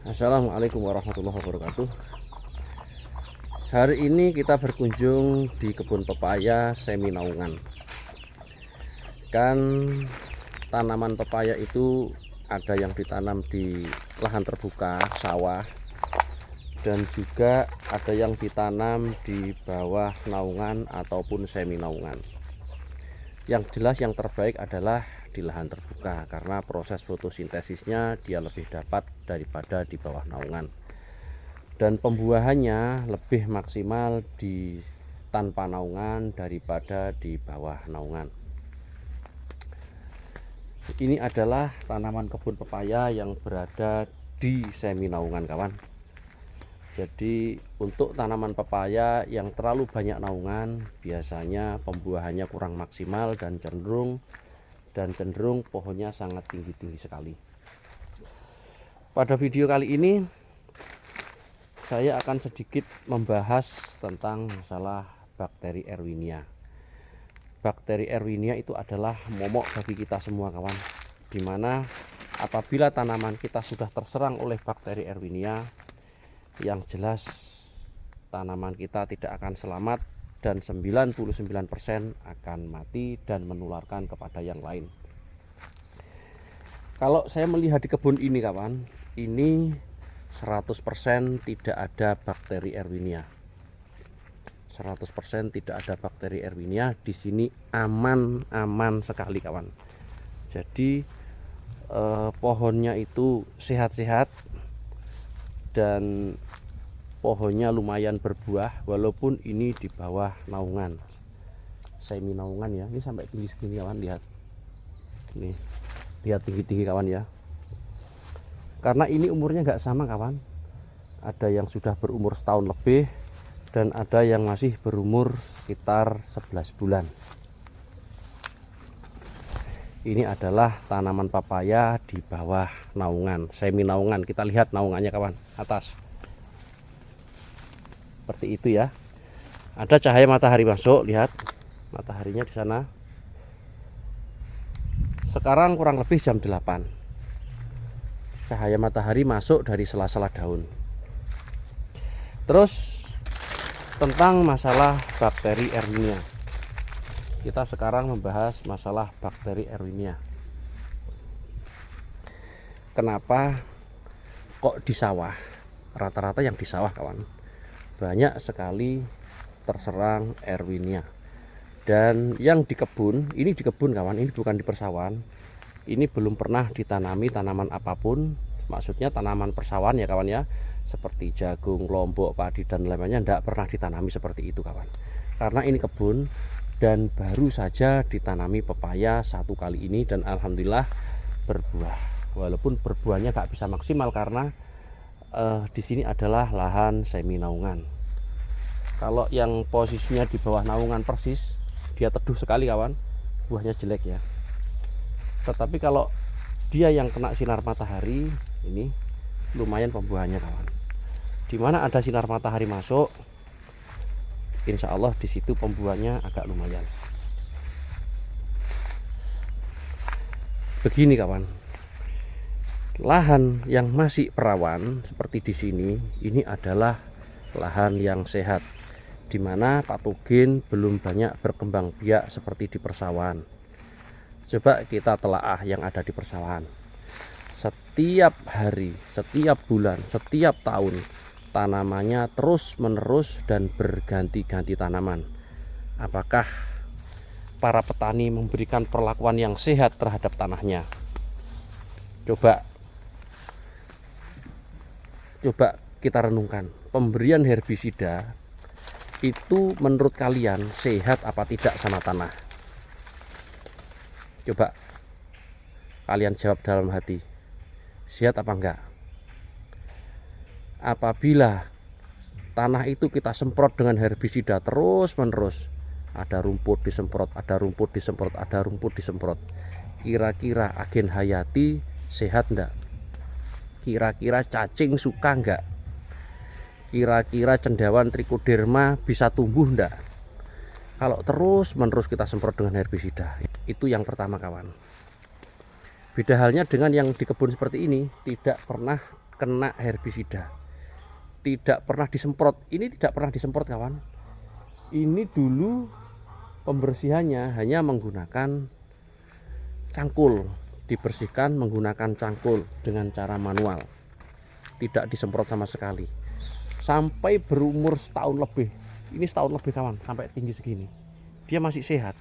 Assalamualaikum warahmatullahi wabarakatuh. Hari ini kita berkunjung di kebun pepaya semi naungan. Kan tanaman pepaya itu ada yang ditanam di lahan terbuka, sawah, dan juga ada yang ditanam di bawah naungan ataupun semi naungan. Yang jelas yang terbaik adalah di lahan terbuka karena proses fotosintesisnya dia lebih dapat daripada di bawah naungan, dan pembuahannya lebih maksimal di tanpa naungan daripada di bawah naungan. Ini adalah tanaman kebun pepaya yang berada di semi naungan, kawan. Jadi untuk tanaman pepaya yang terlalu banyak naungan biasanya pembuahannya kurang maksimal dan cenderung pohonnya sangat tinggi-tinggi sekali. Pada video kali ini saya akan sedikit membahas tentang masalah bakteri Erwinia. Bakteri Erwinia itu adalah momok bagi kita semua, kawan. Dimana apabila tanaman kita sudah terserang oleh bakteri Erwinia, yang jelas tanaman kita tidak akan selamat dan 99% akan mati dan menularkan kepada yang lain. Kalau saya melihat di kebun ini, kawan, ini 100% tidak ada bakteri Erwinia. 100% tidak ada bakteri Erwinia. Di sini aman sekali, kawan. Jadi pohonnya itu sehat-sehat dan pohonnya lumayan berbuah walaupun ini di bawah naungan, semi naungan ya. Ini sampai tinggi segini, kawan, lihat. Nih, lihat tinggi-tinggi, kawan ya. Karena ini umurnya nggak sama, kawan. Ada yang sudah berumur setahun lebih dan ada yang masih berumur sekitar 11 bulan. Ini adalah tanaman papaya di bawah naungan, semi naungan. Kita lihat naungannya, kawan, atas. Seperti itu ya. Ada cahaya matahari masuk, lihat mataharinya di sana. Sekarang kurang lebih jam 8. Cahaya matahari masuk dari sela-sela daun. Terus tentang masalah bakteri Erwinia. Kita sekarang membahas masalah bakteri Erwinia. Kenapa kok di sawah? Rata-rata yang di sawah, kawan, banyak sekali terserang Erwinia. Dan yang di kebun, ini di kebun, kawan, ini bukan di persawahan. Ini belum pernah ditanami tanaman apapun, maksudnya tanaman persawahan ya, kawan ya, seperti jagung, lombok, padi dan lainnya tidak pernah ditanami seperti itu, kawan. Karena ini kebun dan baru saja ditanami pepaya satu kali ini dan alhamdulillah berbuah. Walaupun berbuahnya nggak bisa maksimal karena di sini adalah lahan semi naungan. Kalau yang posisinya di bawah naungan persis, dia teduh sekali, kawan, buahnya jelek ya. Tetapi kalau dia yang kena sinar matahari, ini lumayan pembuahannya, kawan. Dimana ada sinar matahari masuk, insya Allah di situ pembuahannya agak lumayan. Begini, kawan, lahan yang masih perawan seperti di sini, ini adalah lahan yang sehat, dimana patogen belum banyak berkembang biak seperti di persawahan. Coba kita telaah yang ada di persawahan. Setiap hari, setiap bulan, setiap tahun tanamannya terus menerus dan berganti-ganti tanaman. Apakah para petani memberikan perlakuan yang sehat terhadap tanahnya? Coba kita renungkan, pemberian herbisida itu menurut kalian sehat apa tidak sama tanah? Coba kalian jawab dalam hati, sehat apa enggak? Apabila tanah itu kita semprot dengan herbisida terus menerus, ada rumput disemprot, ada rumput disemprot, ada rumput disemprot, kira-kira agen hayati sehat enggak? Kira-kira cacing suka enggak? Kira-kira cendawan trichoderma bisa tumbuh enggak? Kalau terus menerus kita semprot dengan herbisida, itu yang pertama, kawan. Beda halnya dengan yang di kebun seperti ini, tidak pernah kena herbisida, tidak pernah disemprot. Ini tidak pernah disemprot kawan. Ini dulu pembersihannya hanya menggunakan cangkul, dibersihkan menggunakan cangkul dengan cara manual, tidak disemprot sama sekali sampai berumur setahun lebih. Ini setahun lebih kawan, sampai tinggi segini dia masih sehat.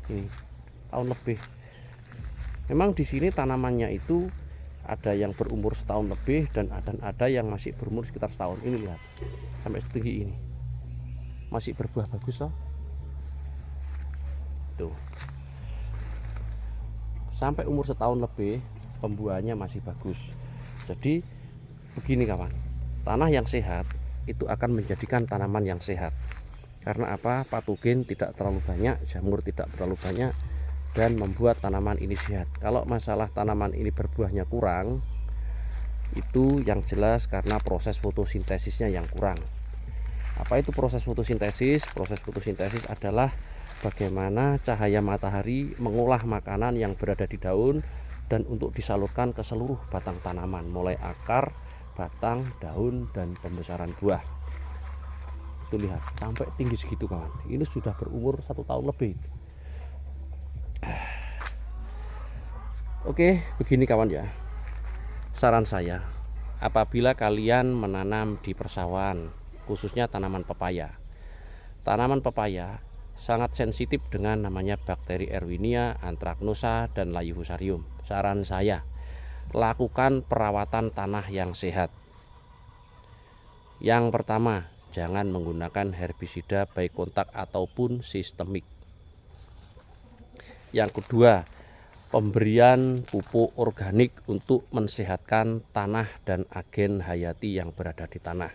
Ini tahun lebih. Memang di sini tanamannya itu ada yang berumur setahun lebih dan ada yang masih berumur sekitar setahun. Ini lihat sampai setinggi ini, masih berbuah bagus loh. Tuh, sampai umur setahun lebih pembuahannya masih bagus. Jadi begini kawan, tanah yang sehat itu akan menjadikan tanaman yang sehat. Karena apa? Patogen tidak terlalu banyak, jamur tidak terlalu banyak, dan membuat tanaman ini sehat. Kalau masalah tanaman ini berbuahnya kurang, itu yang jelas karena proses fotosintesisnya yang kurang. Apa itu proses fotosintesis? Proses fotosintesis adalah bagaimana cahaya matahari mengolah makanan yang berada di daun dan untuk disalurkan ke seluruh batang tanaman, mulai akar, batang, daun, dan pembesaran buah. Tuh lihat sampai tinggi segitu kawan. Ini sudah berumur 1 tahun lebih. Oke, begini kawan ya, saran saya, apabila kalian menanam di persawahan, khususnya tanaman pepaya sangat sensitif dengan namanya bakteri Erwinia, Anthracnosa, dan Layu-Fusarium. Saran saya, lakukan perawatan tanah yang sehat. Yang pertama, jangan menggunakan herbisida baik kontak ataupun sistemik. Yang kedua, pemberian pupuk organik untuk mensehatkan tanah dan agen hayati yang berada di tanah.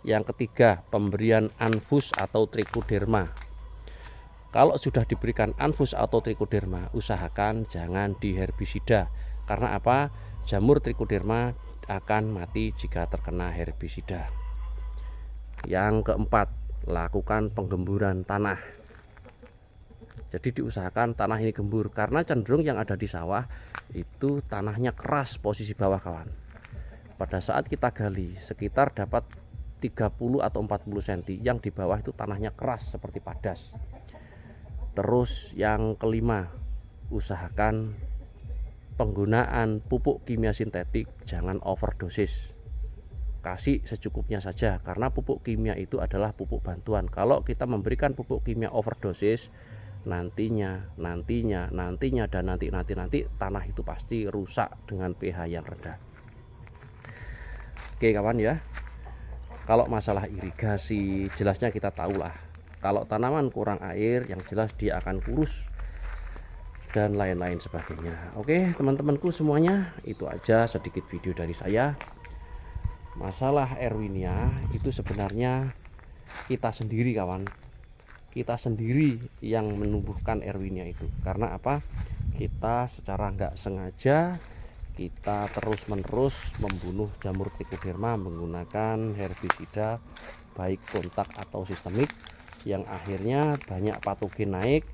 Yang ketiga, pemberian anfus atau trichoderma. Kalau sudah diberikan anfus atau trichoderma, usahakan jangan diherbisida. Karena apa? Jamur trichoderma akan mati jika terkena herbisida. Yang keempat, lakukan penggemburan tanah. Jadi diusahakan tanah ini gembur, karena cenderung yang ada di sawah itu tanahnya keras posisi bawah kawan. Pada saat kita gali sekitar dapat 30 atau 40 cm, yang di bawah itu tanahnya keras seperti padas. Terus yang kelima, usahakan penggunaan pupuk kimia sintetik jangan overdosis. Kasih secukupnya saja, karena pupuk kimia itu adalah pupuk bantuan. Kalau kita memberikan pupuk kimia overdosis, nantinya dan nanti tanah itu pasti rusak dengan pH yang rendah. Oke kawan ya, kalau masalah irigasi jelasnya kita tahulah, kalau tanaman kurang air yang jelas dia akan kurus dan lain-lain sebagainya. Oke teman-temanku semuanya, itu aja sedikit video dari saya. Masalah Erwinia itu sebenarnya kita sendiri kawan, kita sendiri yang menumbuhkan Erwinia itu. Karena apa? Kita secara nggak sengaja kita terus-menerus membunuh jamur trichoderma menggunakan herbisida baik kontak atau sistemik, yang akhirnya banyak patogen naik,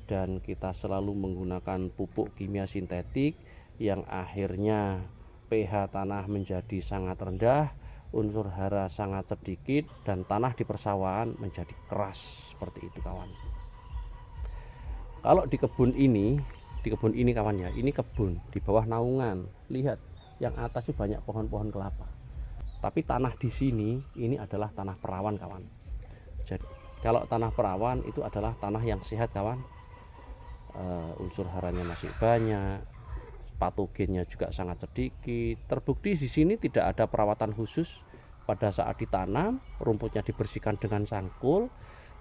dan kita selalu menggunakan pupuk kimia sintetik yang akhirnya pH tanah menjadi sangat rendah, unsur hara sangat sedikit, dan tanah di persawahan menjadi keras seperti itu kawan. Kalau di kebun ini kawan ya, ini kebun di bawah naungan, lihat yang atas itu banyak pohon-pohon kelapa, tapi tanah di sini ini adalah tanah perawan kawan. Jadi kalau tanah perawan itu adalah tanah yang sehat kawan, unsur haranya masih banyak, patogennya juga sangat sedikit. Terbukti di sini tidak ada perawatan khusus. Pada saat ditanam, rumputnya dibersihkan dengan cangkul,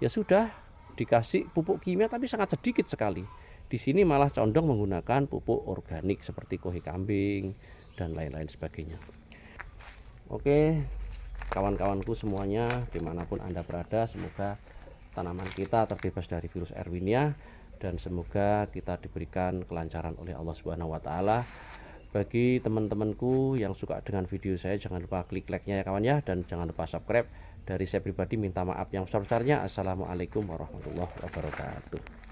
ya sudah dikasih pupuk kimia tapi sangat sedikit sekali. Di sini malah condong menggunakan pupuk organik seperti kohe kambing dan lain-lain sebagainya. Oke kawan-kawanku semuanya dimanapun Anda berada, semoga tanaman kita terbebas dari virus Erwinia, dan semoga kita diberikan kelancaran oleh Allah Subhanahu wa Ta'ala. Bagi teman-temanku yang suka dengan video saya, jangan lupa klik like-nya ya kawan ya, dan jangan lupa subscribe. Dari saya pribadi minta maaf yang sebesar-besarnya. Assalamualaikum warahmatullahi wabarakatuh.